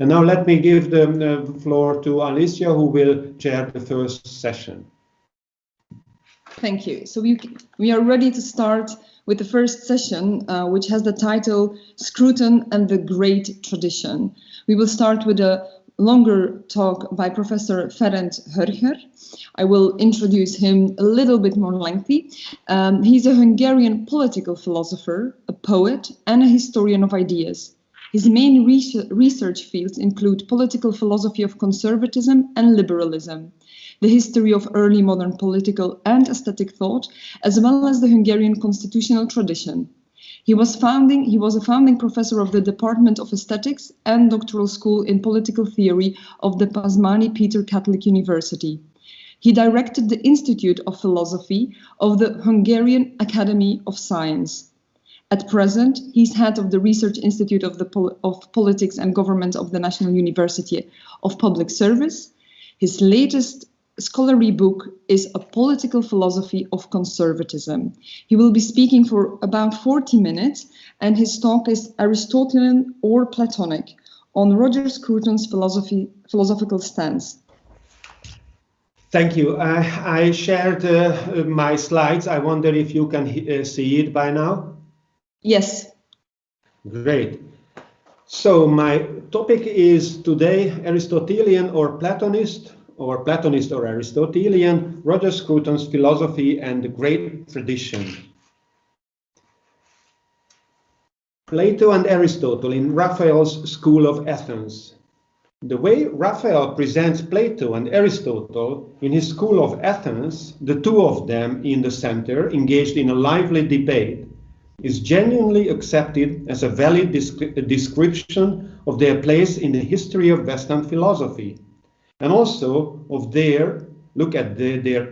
And now let me give the floor to Alicja, who will chair the first session. Thank you. So we are ready to start with the first session, which has the title Scruton and the Great Tradition. We will start with a longer talk by Professor Ferenc Hörcher. I will introduce him a little bit more lengthy. He's a Hungarian political philosopher, a poet, and a historian of ideas. His main research fields include political philosophy of conservatism and liberalism, the history of early modern political and aesthetic thought, as well as the Hungarian constitutional tradition. He was a founding professor of the Department of Aesthetics and doctoral school in political theory of the Pázmány Péter Catholic University. He directed the Institute of Philosophy of the Hungarian Academy of Science. At present, he's head of the Research Institute of Politics and Government of the National University of Public Service. His latest scholarly book is A Political Philosophy of Conservatism. He will be speaking for about 40 minutes, and his talk is Aristotelian or Platonic on Roger Scruton's philosophical stance. Thank you. I shared my slides. I wonder if you can see it by now. Yes. Great. So my topic is today Aristotelian or Platonist or Aristotelian, Roger Scruton's philosophy and the great tradition. Plato and Aristotle in Raphael's School of Athens. The way Raphael presents Plato and Aristotle in his School of Athens, the two of them in the center, engaged in a lively debate, is genuinely accepted as a valid description of their place in the history of Western philosophy, and also of their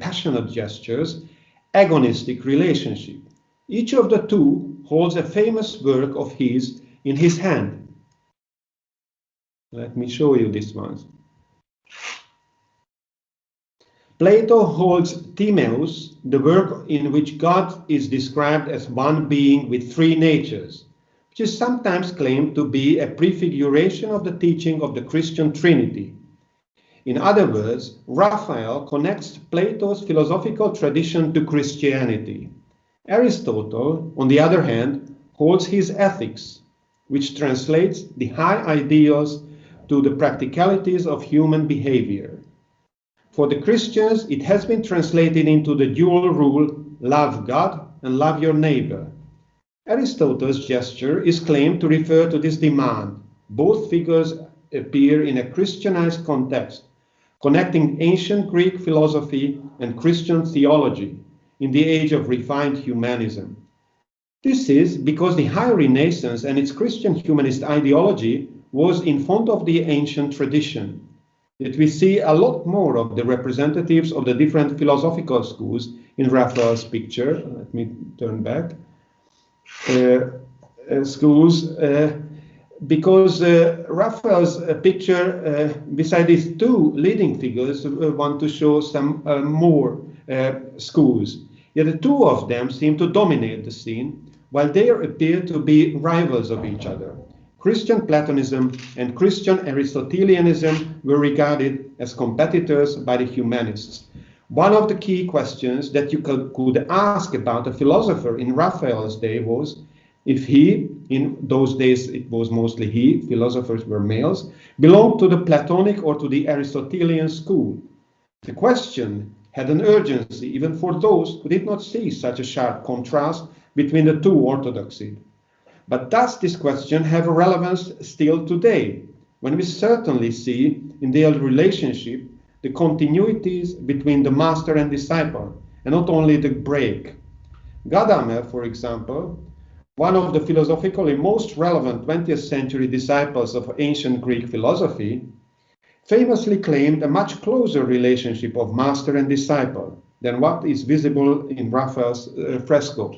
passionate gestures, agonistic relationship. Each of the two holds a famous work of his in his hand. Let me show you this one. Plato holds Timaeus, the work in which God is described as one being with three natures, which is sometimes claimed to be a prefiguration of the teaching of the Christian Trinity. In other words, Raphael connects Plato's philosophical tradition to Christianity. Aristotle, on the other hand, holds his Ethics, which translates the high ideals to the practicalities of human behavior. For the Christians, it has been translated into the dual rule, love God and love your neighbor. Aristotle's gesture is claimed to refer to this demand. Both figures appear in a Christianized context, connecting ancient Greek philosophy and Christian theology in the age of refined humanism. This is because the High Renaissance and its Christian humanist ideology was in front of the ancient tradition. Yet we see a lot more of the representatives of the different philosophical schools in Raphael's picture. Let me turn back. Because Raphael's picture, beside these two leading figures, want to show some more schools. Yet the two of them seem to dominate the scene, while they appear to be rivals of each other. Christian Platonism and Christian Aristotelianism were regarded as competitors by the humanists. One of the key questions that you could ask about a philosopher in Raphael's day was if he, in those days it was mostly he, philosophers were males, belonged to the Platonic or to the Aristotelian school. The question had an urgency even for those who did not see such a sharp contrast between the two orthodoxies. But does this question have a relevance still today, when we certainly see in their relationship the continuities between the master and disciple, and not only the break? Gadamer, for example, one of the philosophically most relevant 20th century disciples of ancient Greek philosophy, famously claimed a much closer relationship of master and disciple than what is visible in Raphael's fresco.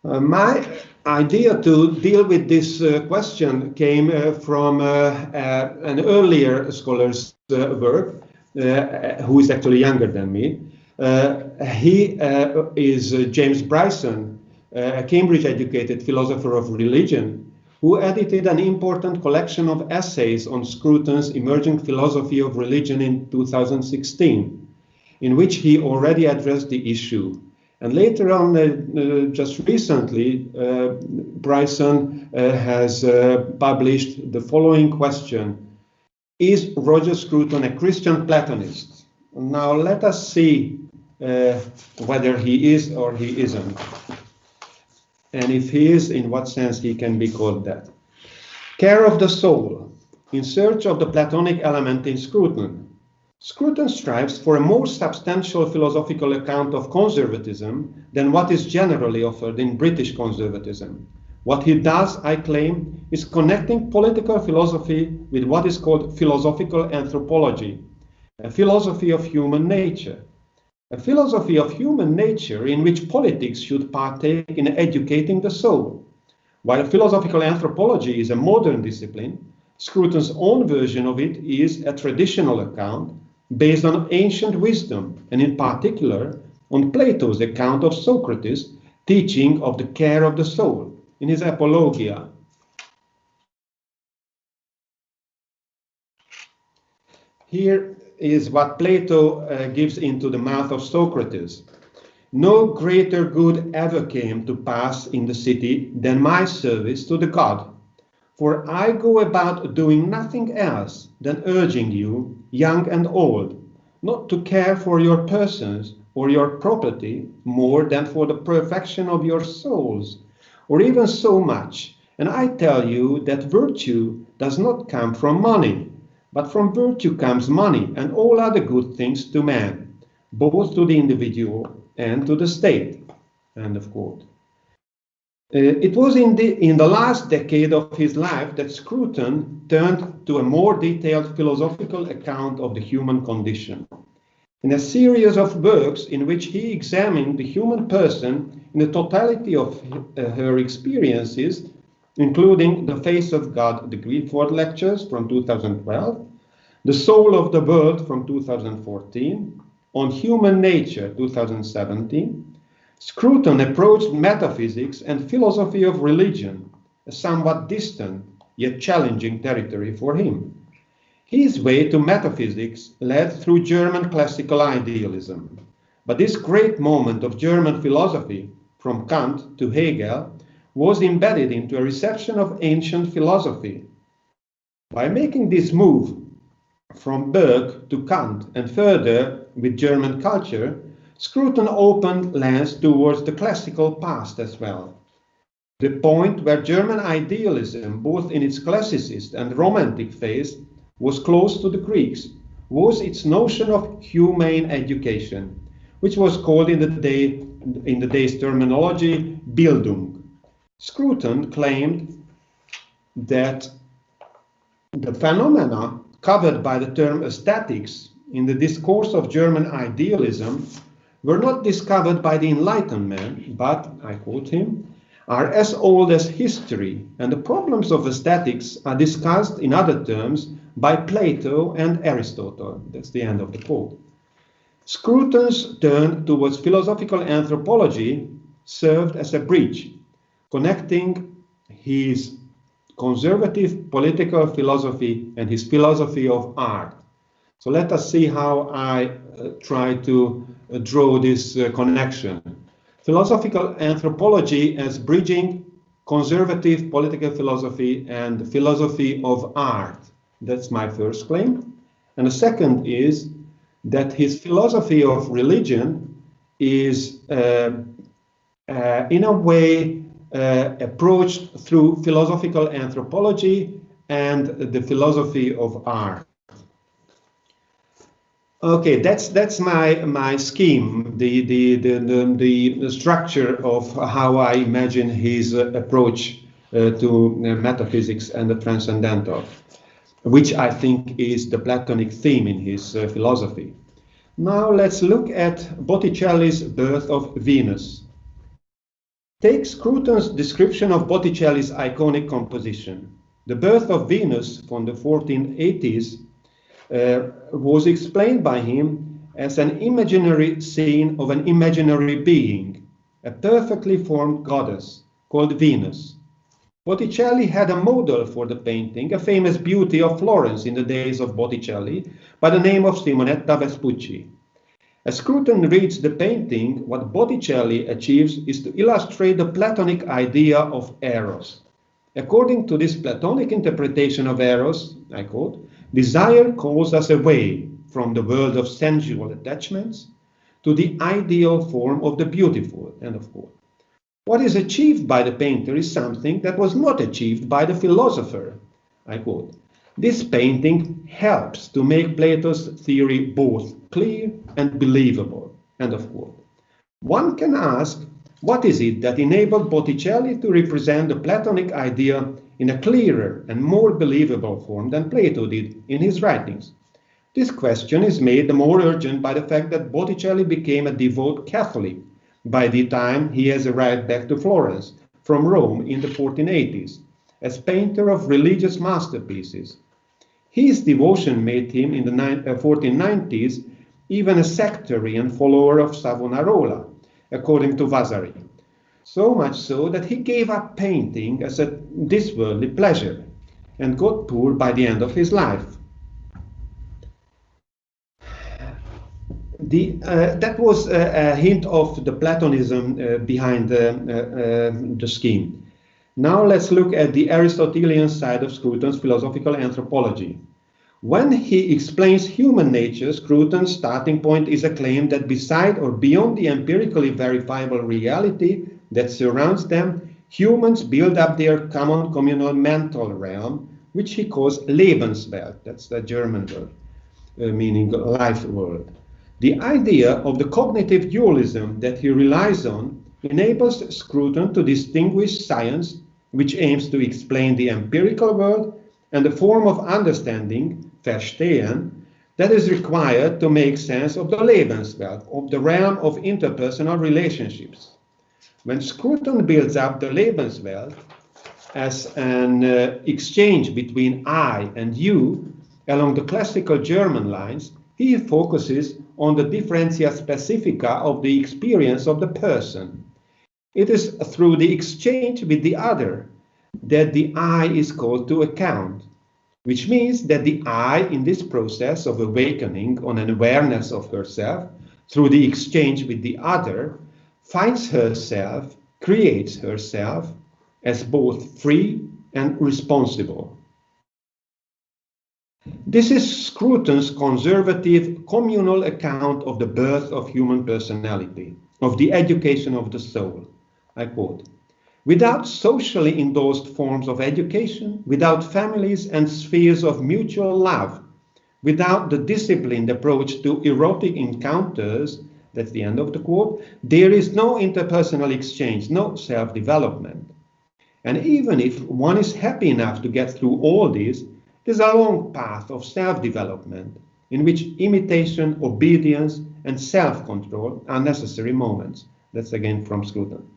My idea to deal with this question came from an earlier scholar's work, who is actually younger than me. He is James Bryson, a Cambridge-educated philosopher of religion, who edited an important collection of essays on Scruton's emerging philosophy of religion in 2016, in which he already addressed the issue. And later on, just recently, Bryson has published the following question: is Roger Scruton a Christian Platonist? Now let us see whether he is or he isn't. And if he is, in what sense he can be called that. Care of the soul, in search of the Platonic element in Scruton. Scruton strives for a more substantial philosophical account of conservatism than what is generally offered in British conservatism. What he does, I claim, is connecting political philosophy with what is called philosophical anthropology, a philosophy of human nature. A philosophy of human nature in which politics should partake in educating the soul. While philosophical anthropology is a modern discipline, Scruton's own version of it is a traditional account based on ancient wisdom, and in particular on Plato's account of Socrates' teaching of the care of the soul in his Apologia. Here is what Plato gives into the mouth of Socrates. No greater good ever came to pass in the city than my service to the god. For I go about doing nothing else than urging you, young and old, not to care for your persons or your property more than for the perfection of your souls, or even so much. And I tell you that virtue does not come from money, but from virtue comes money and all other good things to man, both to the individual and to the state. End of quote. It was in the last decade of his life that Scruton turned to a more detailed philosophical account of the human condition. In a series of works in which he examined the human person in the totality of her experiences, including The Face of God, the Guilford Lectures from 2012, The Soul of the World from 2014, On Human Nature 2017, Scruton approached metaphysics and philosophy of religion, a somewhat distant yet challenging territory for him. His way to metaphysics led through German classical idealism, but this great moment of German philosophy, from Kant to Hegel, was embedded into a reception of ancient philosophy. By making this move from Burke to Kant and further with German culture, Scruton opened lands towards the classical past as well. The point where German idealism, both in its classicist and romantic phase, was close to the Greeks, was its notion of humane education, which was called in the day's terminology Bildung. Scruton claimed that the phenomena covered by the term aesthetics in the discourse of German idealism were not discovered by the Enlightenment, but, I quote him, are as old as history, and the problems of aesthetics are discussed in other terms by Plato and Aristotle. That's the end of the quote. Scruton's turn towards philosophical anthropology served as a bridge, connecting his conservative political philosophy and his philosophy of art. So let us see how I try to draw this connection. Philosophical anthropology as bridging conservative political philosophy and philosophy of art. That's my first claim. And the second is that his philosophy of religion is in a way approached through philosophical anthropology and the philosophy of art. Okay, that's my scheme, the structure of how I imagine his approach to metaphysics and the transcendental, which I think is the Platonic theme in his philosophy. Now let's look at Botticelli's Birth of Venus. Take Scruton's description of Botticelli's iconic composition. The Birth of Venus from the 1480s was explained by him as an imaginary scene of an imaginary being, a perfectly formed goddess called Venus. Botticelli had a model for the painting, a famous beauty of Florence in the days of Botticelli, by the name of Simonetta Vespucci. As Scruton reads the painting, what Botticelli achieves is to illustrate the Platonic idea of eros. According to this Platonic interpretation of eros, I quote, desire calls us away from the world of sensual attachments to the ideal form of the beautiful, end of quote. What is achieved by the painter is something that was not achieved by the philosopher, I quote. This painting helps to make Plato's theory both clear and believable, end of quote. One can ask, what is it that enabled Botticelli to represent the Platonic idea in a clearer and more believable form than Plato did in his writings? This question is made the more urgent by the fact that Botticelli became a devout Catholic by the time he has arrived back to Florence from Rome in the 1480s, as painter of religious masterpieces. His devotion made him in the 1490s even a sectarian follower of Savonarola, according to Vasari. So much so that he gave up painting as a disworldly pleasure and got poor by the end of his life. That was a hint of the Platonism behind the scheme. Now let's look at the Aristotelian side of Scruton's philosophical anthropology. When he explains human nature, Scruton's starting point is a claim that beside or beyond the empirically verifiable reality that surrounds them, humans build up their common communal mental realm, which he calls Lebenswelt. That's the German word, meaning life world. The idea of the cognitive dualism that he relies on enables Scruton to distinguish science, which aims to explain the empirical world, and the form of understanding, Verstehen, that is required to make sense of the Lebenswelt, of the realm of interpersonal relationships. When Scruton builds up the Lebenswelt as an exchange between I and you along the classical German lines, he focuses on the differentia specifica of the experience of the person. It is through the exchange with the other that the I is called to account, which means that the I, in this process of awakening on an awareness of herself, through the exchange with the other, finds herself, creates herself as both free and responsible. This is Scruton's conservative communal account of the birth of human personality, of the education of the soul. I quote, without socially endorsed forms of education, without families and spheres of mutual love, without the disciplined approach to erotic encounters, that's the end of the quote, there is no interpersonal exchange, no self-development. And even if one is happy enough to get through all this, there's a long path of self-development in which imitation, obedience, and self-control are necessary moments. That's again from Scruton.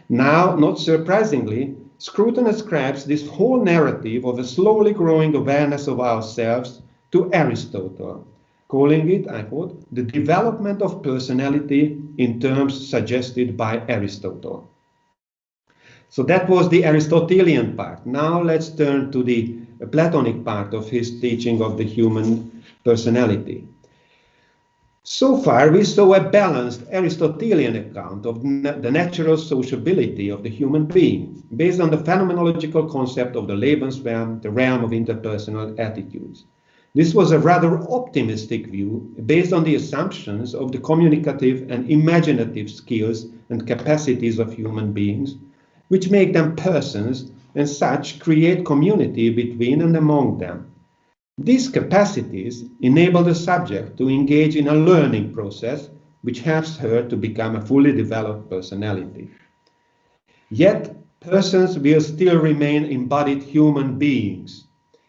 Now, not surprisingly, Scruton ascribes this whole narrative of a slowly growing awareness of ourselves to Aristotle, calling it, I quote, the development of personality in terms suggested by Aristotle. So that was the Aristotelian part. Now let's turn to the Platonic part of his teaching of the human personality. So far, we saw a balanced Aristotelian account of the natural sociability of the human being, based on the phenomenological concept of the Lebenswelt, the realm of interpersonal attitudes. This was a rather optimistic view, based on the assumptions of the communicative and imaginative skills and capacities of human beings, which make them persons and such create community between and among them. These capacities enable the subject to engage in a learning process which helps her to become a fully developed personality. Yet, persons will still remain embodied human beings,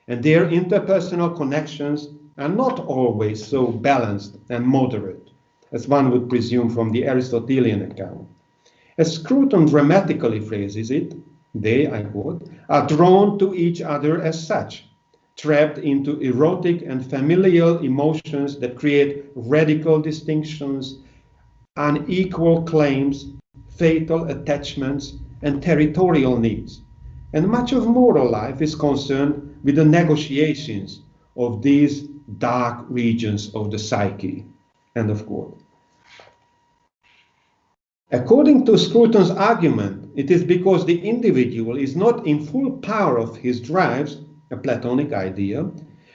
and their interpersonal connections are not always so balanced and moderate as one would presume from the Aristotelian account. As Scruton dramatically phrases it, they, I quote, are drawn to each other as such, trapped into erotic and familial emotions that create radical distinctions, unequal claims, fatal attachments, and territorial needs. And much of moral life is concerned with the negotiations of these dark regions of the psyche. End of quote. According to Scruton's argument, it is because the individual is not in full power of his drives, a Platonic idea,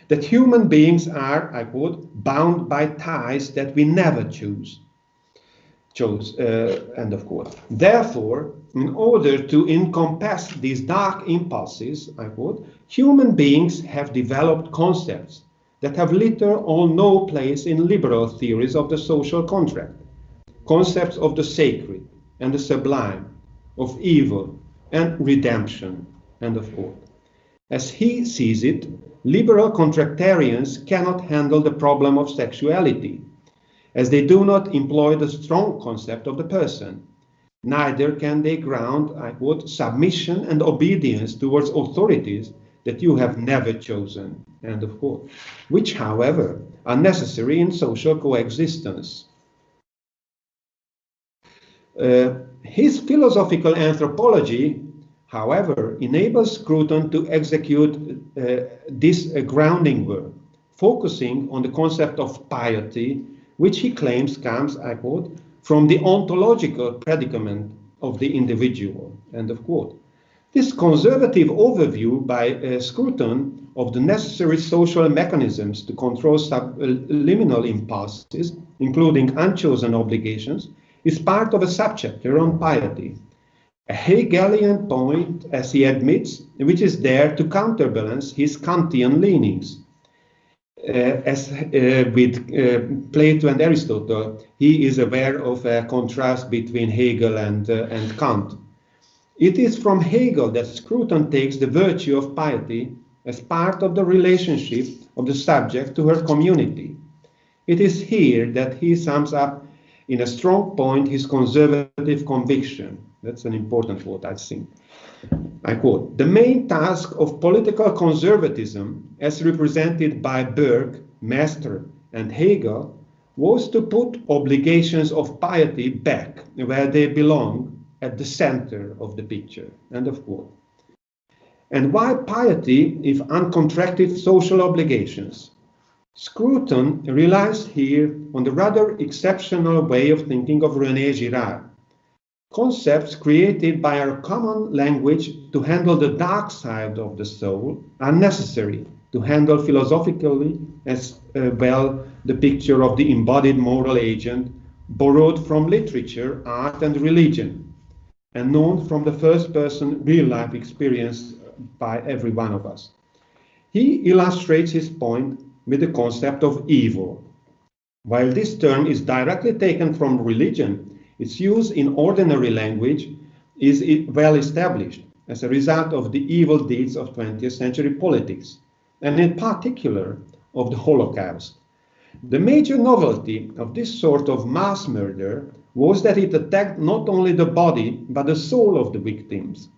that human beings are, I quote, bound by ties that we never chose, end of quote. Therefore, in order to encompass these dark impulses, I quote, human beings have developed concepts that have little or no place in liberal theories of the social contract, concepts of the sacred and the sublime, of evil and redemption, end of quote. As he sees it, liberal contractarians cannot handle the problem of sexuality, as they do not employ the strong concept of the person. Neither can they ground, I quote, submission and obedience towards authorities that you have never chosen, end of quote, which, however, are necessary in social coexistence. His philosophical anthropology, however, enables Scruton to execute this grounding work, focusing on the concept of piety, which he claims comes, I quote, from the ontological predicament of the individual, end of quote. This conservative overview by Scruton of the necessary social mechanisms to control subliminal impulses, including unchosen obligations, is part of a subchapter on piety, a Hegelian point, as he admits, which is there to counterbalance his Kantian leanings. As with Plato and Aristotle, he is aware of a contrast between Hegel and Kant. It is from Hegel that Scruton takes the virtue of piety as part of the relationship of the subject to her community. It is here that he sums up in a strong point his conservative conviction. That's an important quote, I think. I quote, "The main task of political conservatism, as represented by Burke, Mestre, and Hegel, was to put obligations of piety back where they belong, at the center of the picture," end of quote. And why piety if uncontracted social obligations? Scruton relies here on the rather exceptional way of thinking of René Girard. Concepts created by our common language to handle the dark side of the soul are necessary to handle philosophically as well the picture of the embodied moral agent borrowed from literature, art, and religion, and known from the first-person real-life experience by every one of us. He illustrates his point with the concept of evil. While this term is directly taken from religion, its use in ordinary language is well established as a result of the evil deeds of 20th century politics, and in particular of the Holocaust. The major novelty of this sort of mass murder was that it attacked not only the body but the soul of the victims.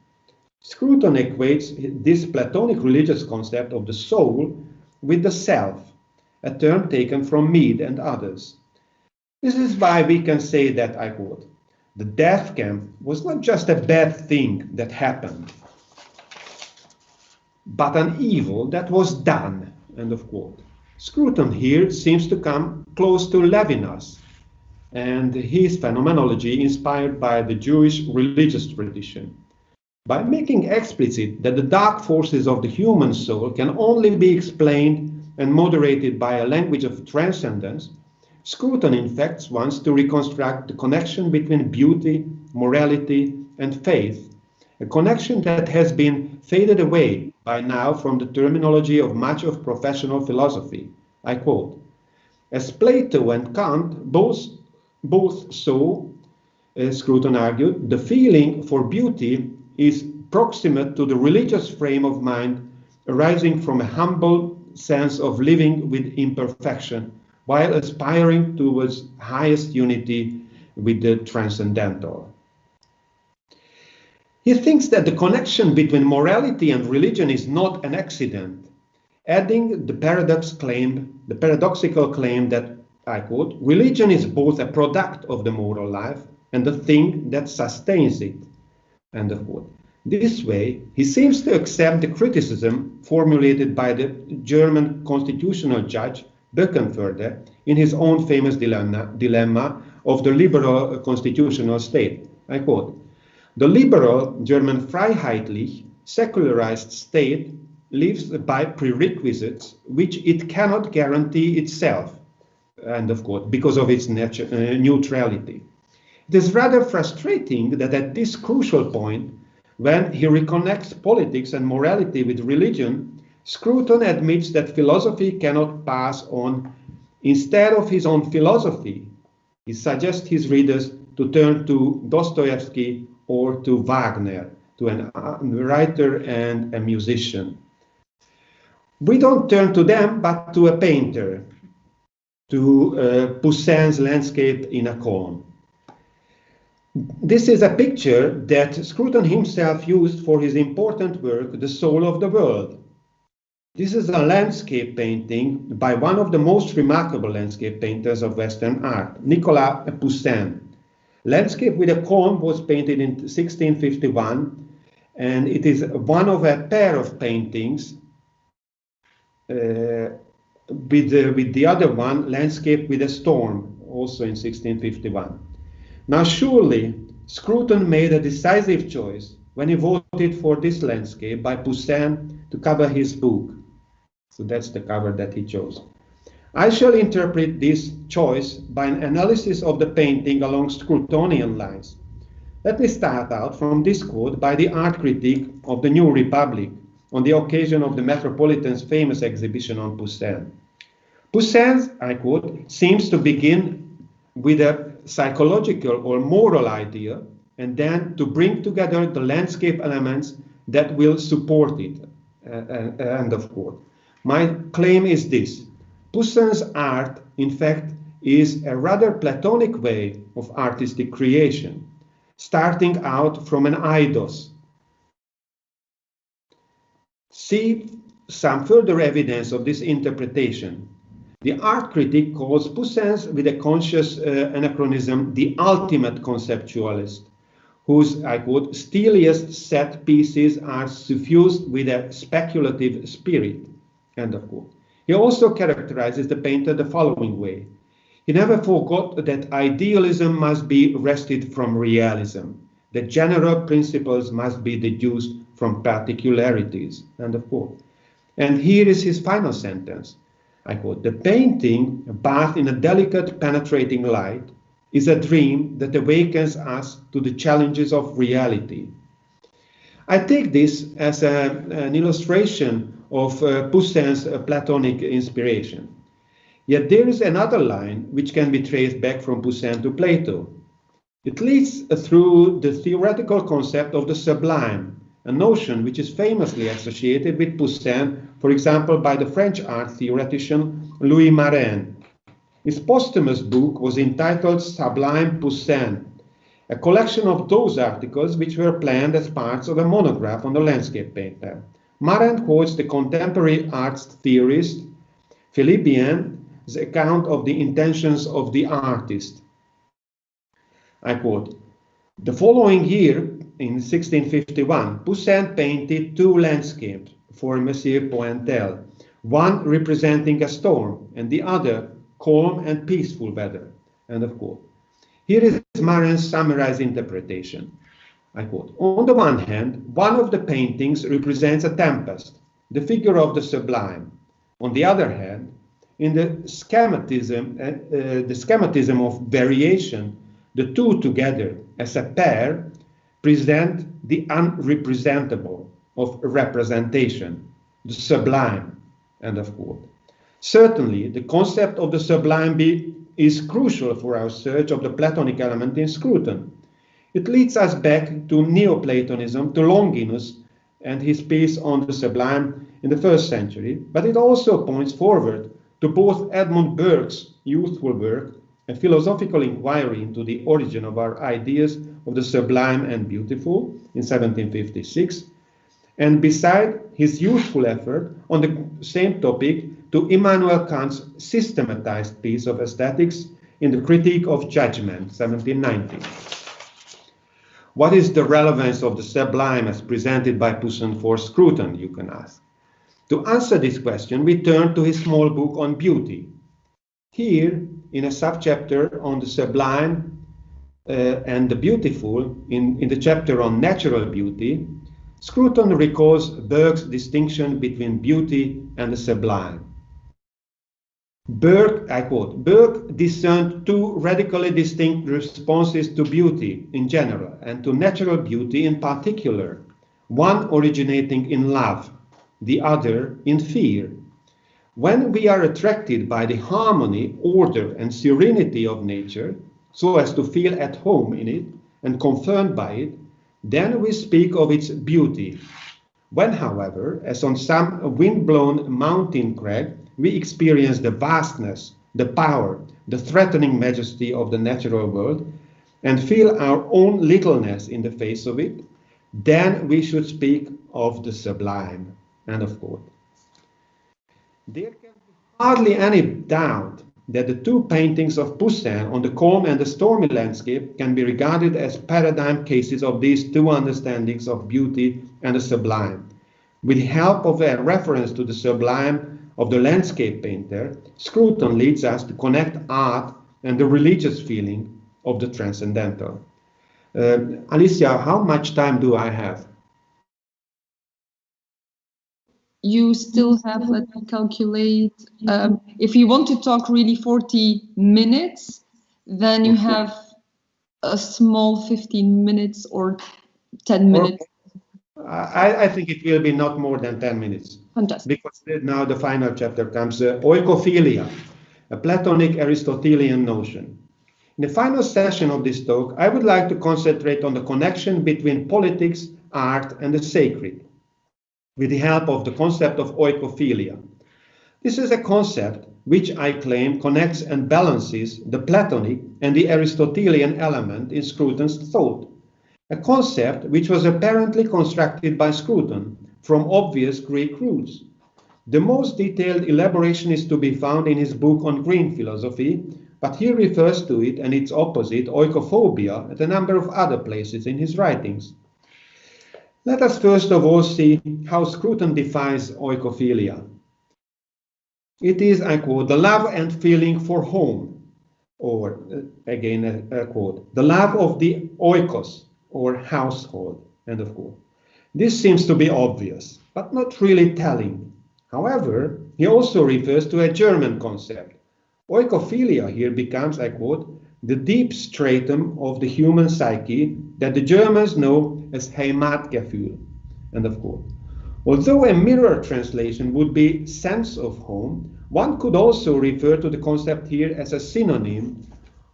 Scruton equates this Platonic religious concept of the soul with the self, a term taken from Mead and others. This is why we can say that, I quote, "The death camp was not just a bad thing that happened, but an evil that was done," end of quote. Scruton here seems to come close to Levinas and his phenomenology inspired by the Jewish religious tradition. By making explicit that the dark forces of the human soul can only be explained and moderated by a language of transcendence, Scruton, in fact, wants to reconstruct the connection between beauty, morality, and faith, a connection that has been faded away by now from the terminology of much of professional philosophy. I quote, "As Plato and Kant both saw," Scruton argued, "the feeling for beauty is proximate to the religious frame of mind arising from a humble sense of living with imperfection, while aspiring towards highest unity with the transcendental." He thinks that the connection between morality and religion is not an accident, adding the paradoxical claim that, I quote, "religion is both a product of the moral life and the thing that sustains it," end of quote. This way, he seems to accept the criticism formulated by the German constitutional judge Böckenförde in his own famous dilemma of the liberal constitutional state. I quote, "The liberal German Freiheitlich, secularized state lives by prerequisites which it cannot guarantee itself," end of quote, because of its neutrality. It is rather frustrating that at this crucial point, when he reconnects politics and morality with religion, Scruton admits that philosophy cannot pass on. Instead of his own philosophy, he suggests his readers to turn to Dostoevsky or to Wagner, to a writer and a musician. We don't turn to them, but to a painter, to Poussin's landscape in a column. This is a picture that Scruton himself used for his important work, The Soul of the World. This is a landscape painting by one of the most remarkable landscape painters of Western art, Nicolas Poussin. Landscape with a Comb was painted in 1651, and it is one of a pair of paintings with the other one, Landscape with a Storm, also in 1651. Now surely, Scruton made a decisive choice when he voted for this landscape by Poussin to cover his book. So that's the cover that he chose. I shall interpret this choice by an analysis of the painting along Scrutonian lines. Let me start out from this quote by the art critic of the New Republic on the occasion of the Metropolitan's famous exhibition on Poussin. Poussin, I quote, seems to begin with a psychological or moral idea and then to bring together the landscape elements that will support it, end of quote. My claim is this: Poussin's art, in fact, is a rather Platonic way of artistic creation, starting out from an eidos. See some further evidence of this interpretation. The art critic calls Poussin's, with a conscious anachronism, the ultimate conceptualist, whose, I quote, steeliest set pieces are suffused with a speculative spirit, end of quote. He also characterizes the painter the following way: he never forgot that idealism must be wrested from realism, that general principles must be deduced from particularities, end of quote. And here is his final sentence. I quote, "The painting, bathed in a delicate penetrating light, is a dream that awakens us to the challenges of reality." I take this as an illustration of Poussin's Platonic inspiration. Yet there is another line which can be traced back from Poussin to Plato. It leads through the theoretical concept of the sublime, a notion which is famously associated with Poussin, for example, by the French art theoretician Louis Marin. His posthumous book was entitled Sublime Poussin, a collection of those articles which were planned as parts of a monograph on the landscape painter. Marin quotes the contemporary arts theorist Philibpien's account of the intentions of the artist. I quote, "The following year, in 1651, Poussin painted two landscapes for Monsieur Pointel, one representing a storm and the other calm and peaceful weather," end of quote. Here is Marin's summarized interpretation. I quote, "On the one hand, one of the paintings represents a tempest, the figure of the sublime. On the other hand, in the schematism of variation, the two together as a pair present the unrepresentable of representation, the sublime," end of quote. Certainly, the concept of the sublime is crucial for our search of the Platonic element in Scruton. It leads us back to Neoplatonism, to Longinus and his piece on the sublime in the 1st century, but it also points forward to both Edmund Burke's youthful work, a philosophical inquiry into the origin of our ideas of the sublime and beautiful in 1756, and beside his youthful effort on the same topic to Immanuel Kant's systematized piece of aesthetics in the Critique of Judgment, 1790. What is the relevance of the sublime as presented by Poussin for Scruton, you can ask. To answer this question, we turn to his small book on beauty. Here, in a subchapter on the sublime and the beautiful, in the chapter on natural beauty, Scruton recalls Burke's distinction between beauty and the sublime. Burke, I quote, Burke discerned two radically distinct responses to beauty in general and to natural beauty in particular, one originating in love, the other in fear. When we are attracted by the harmony, order, and serenity of nature, so as to feel at home in it and confirmed by it, then we speak of its beauty. When, however, as on some wind-blown mountain crag, we experience the vastness, the power, the threatening majesty of the natural world, and feel our own littleness in the face of it, then we should speak of the sublime. End of quote. There can be hardly any doubt that the two paintings of Poussin on the calm and the stormy landscape can be regarded as paradigm cases of these two understandings of beauty and the sublime. With the help of a reference to the sublime of the landscape painter, Scruton leads us to connect art and the religious feeling of the transcendental. Alicia, how much time do I have? You still have, let me calculate, if you want to talk really 40 minutes, then you have a small 15 minutes or 10 minutes. I think it will be not more than 10 minutes. Fantastic. Because now the final chapter comes, Oikophilia, a Platonic Aristotelian notion. In the final session of this talk, I would like to concentrate on the connection between politics, art, and the sacred, with the help of the concept of oikophilia. This is a concept which I claim connects and balances the Platonic and the Aristotelian element in Scruton's thought, a concept which was apparently constructed by Scruton from obvious Greek roots. The most detailed elaboration is to be found in his book on green philosophy, but he refers to it and its opposite, oikophobia, at a number of other places in his writings. Let us first of all see how Scruton defines oikophilia. It is, I quote, the love and feeling for home, or again, a quote, the love of the oikos, or household, end of quote. This seems to be obvious, but not really telling. However, he also refers to a German concept. Oikophilia here becomes, I quote, the deep stratum of the human psyche that the Germans know as Heimatgefühl, end of quote. Although a mirror translation would be sense of home, one could also refer to the concept here as a synonym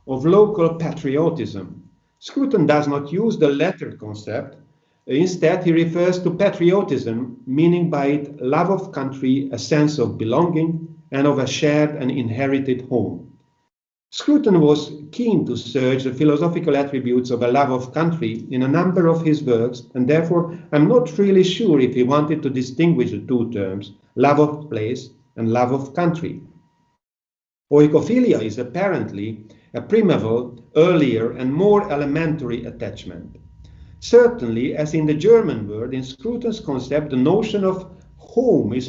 of local patriotism. Scruton does not use the latter concept. Instead, he refers to patriotism, meaning by it love of country, a sense of belonging, and of a shared and inherited home. Scruton was keen to search the philosophical attributes of a love of country in a number of his works, and therefore I'm not really sure if he wanted to distinguish the two terms, love of place and love of country. Oikophilia is apparently a primeval, earlier and more elementary attachment. Certainly, as in the German word, in Scruton's concept, the notion of home is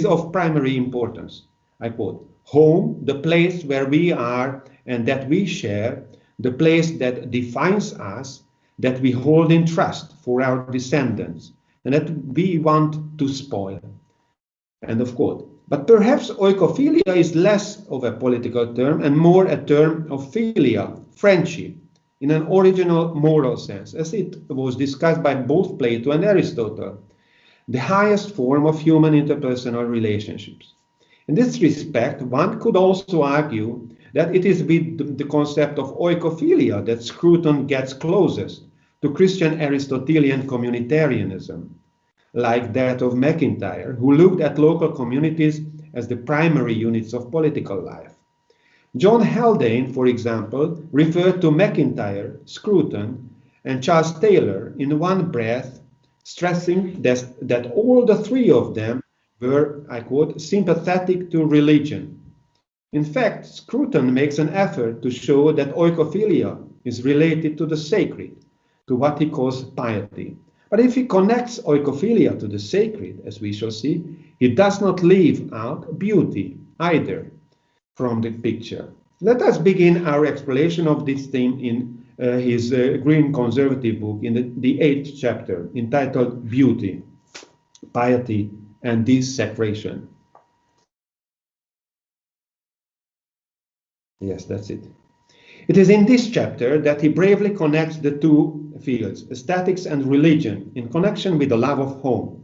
of primary importance. I quote, home, the place where we are and that we share, the place that defines us, that we hold in trust for our descendants, and that we want to spoil. End of quote. But perhaps oikophilia is less of a political term and more a term of philia, friendship, in an original moral sense, as it was discussed by both Plato and Aristotle, the highest form of human interpersonal relationships. In this respect, one could also argue that it is with the concept of oikophilia that Scruton gets closest to Christian Aristotelian communitarianism, like that of MacIntyre, who looked at local communities as the primary units of political life. John Haldane, for example, referred to MacIntyre, Scruton, and Charles Taylor in one breath, stressing that all the three of them were, I quote, sympathetic to religion. In fact, Scruton makes an effort to show that oikophilia is related to the sacred, to what he calls piety. But if he connects oikophilia to the sacred, as we shall see, he does not leave out beauty either from the picture. Let us begin our exploration of this theme in his Green Conservative book in the 8th chapter, entitled Beauty, Piety, and Desecration. Yes, that's it. It is in this chapter that he bravely connects the two fields, aesthetics and religion, in connection with the love of home.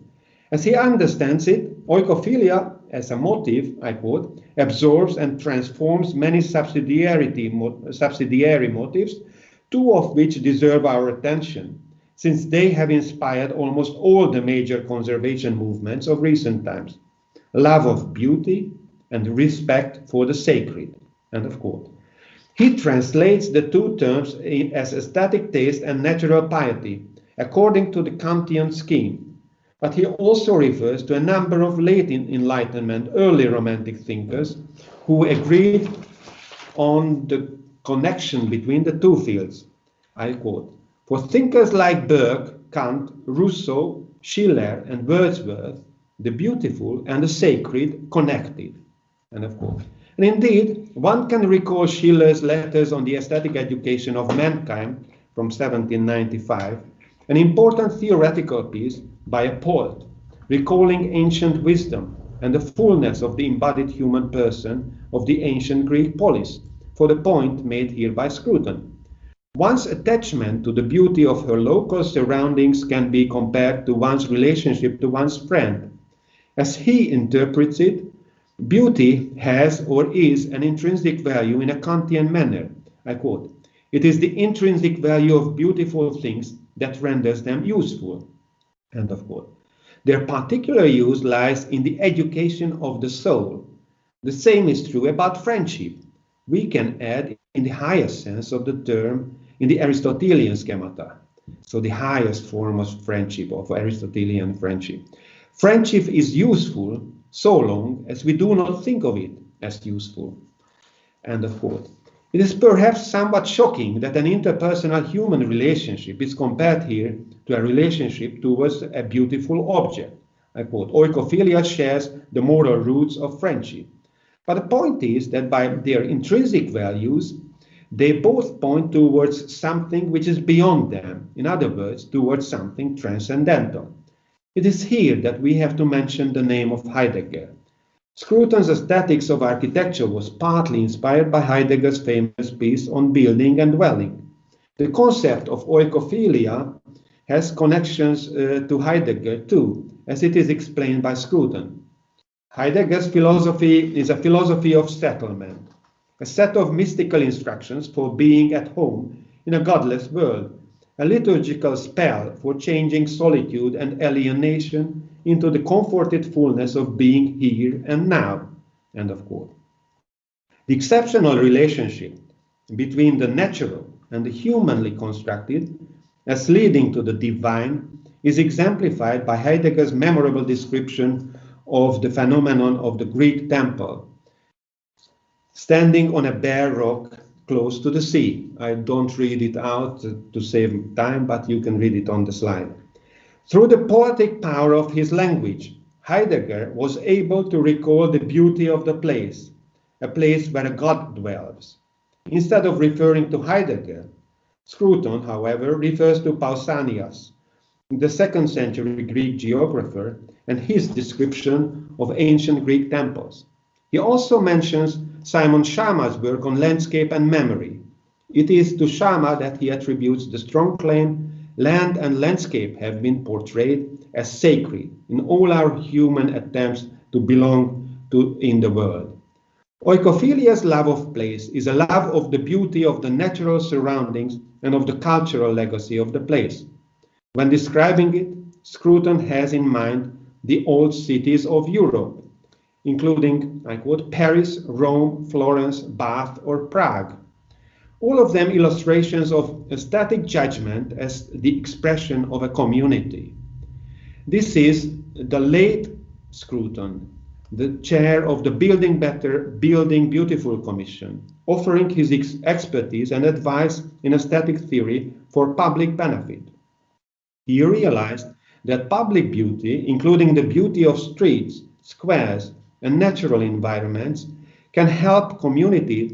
As he understands it, oikophilia, as a motive, I quote, absorbs and transforms many subsidiary motives, two of which deserve our attention, since they have inspired almost all the major conservation movements of recent times: love of beauty and respect for the sacred, end of quote. He translates the two terms as aesthetic taste and natural piety, according to the Kantian scheme. But he also refers to a number of late Enlightenment, early Romantic thinkers who agreed on the connection between the two fields. I quote, "For thinkers like Burke, Kant, Rousseau, Schiller, and Wordsworth, the beautiful and the sacred connected." End of quote. And indeed, one can recall Schiller's letters on the aesthetic education of mankind from 1795, an important theoretical piece by a poet, recalling ancient wisdom and the fullness of the embodied human person of the ancient Greek polis, for the point made here by Scruton. One's attachment to the beauty of her local surroundings can be compared to one's relationship to one's friend. As he interprets it, beauty has or is an intrinsic value in a Kantian manner. I quote, "It is the intrinsic value of beautiful things that renders them useful." End of quote. Their particular use lies in the education of the soul. The same is true about friendship. We can add, in the highest sense of the term, in the Aristotelian schemata, so the highest form of friendship, of Aristotelian friendship. Friendship is useful so long as we do not think of it as useful. End of quote. It is perhaps somewhat shocking that an interpersonal human relationship is compared here to a relationship towards a beautiful object. I quote, "Oikophilia shares the moral roots of friendship." But the point is that by their intrinsic values, they both point towards something which is beyond them, in other words, towards something transcendental. It is here that we have to mention the name of Heidegger. Scruton's Aesthetics of Architecture was partly inspired by Heidegger's famous piece on building and dwelling. The concept of oikophilia has connections to Heidegger too, as it is explained by Scruton. Heidegger's philosophy is a philosophy of settlement, a set of mystical instructions for being at home in a godless world, a liturgical spell for changing solitude and alienation into the comforted fullness of being here and now. End of quote. The exceptional relationship between the natural and the humanly constructed, as leading to the divine, is exemplified by Heidegger's memorable description of the phenomenon of the Greek temple, standing on a bare rock close to the sea. I don't read it out to save time, but you can read it on the slide. Through the poetic power of his language, Heidegger was able to recall the beauty of the place, a place where a god dwells. Instead of referring to Heidegger, Scruton, however, refers to Pausanias, the 2nd century Greek geographer, and his description of ancient Greek temples. He also mentions Simon Schama's work on landscape and memory. It is to Schama that he attributes the strong claim land and landscape have been portrayed as sacred in all our human attempts to belong to in the world. Oikophilia's love of place is a love of the beauty of the natural surroundings and of the cultural legacy of the place. When describing it, Scruton has in mind the old cities of Europe, including, I quote, Paris, Rome, Florence, Bath, or Prague. All of them illustrations of aesthetic judgment as the expression of a community. This is the late Scruton, the chair of the Building Better, Building Beautiful Commission, offering his expertise and advice in aesthetic theory for public benefit. He realized that public beauty, including the beauty of streets, squares, and natural environments, can help communities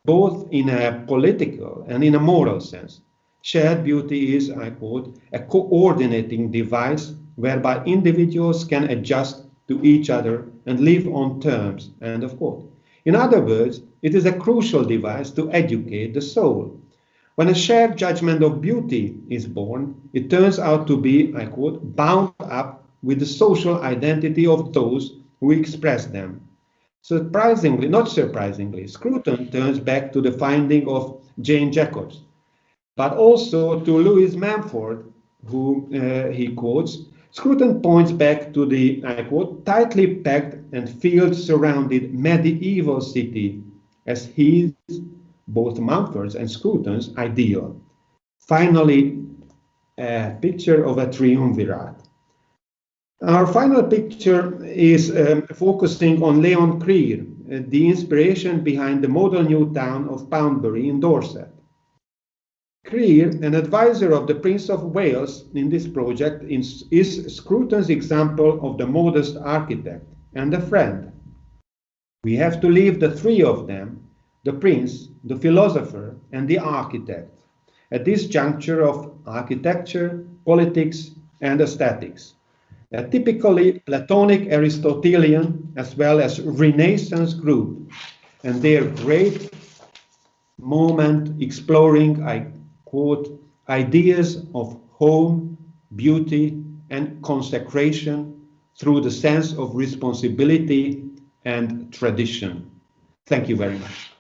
both in a political and in a moral sense. Shared beauty is, I quote, a coordinating device whereby individuals can adjust to each other and live on terms, end of quote. In other words, it is a crucial device to educate the soul. When a shared judgment of beauty is born, it turns out to be, I quote, bound up with the social identity of those who express them. Surprisingly, not surprisingly, Scruton turns back to the finding of Jane Jacobs, but also to Louis Mumford, who he quotes. Scruton points back to the, I quote, tightly packed and field-surrounded medieval city as his, both Mumford's and Scruton's, ideal. Finally, a picture of a triumvirate. Our final picture is focusing on Leon Creer, the inspiration behind the model new town of Poundbury in Dorset. Creer, an advisor of the Prince of Wales in this project, is Scruton's example of the modest architect and a friend. We have to leave the three of them, the prince, the philosopher, and the architect, at this juncture of architecture, politics, and aesthetics. A typically Platonic Aristotelian as well as Renaissance group, and their great moment exploring, I quote, ideas of home, beauty, and consecration through the sense of responsibility and tradition. Thank you very much.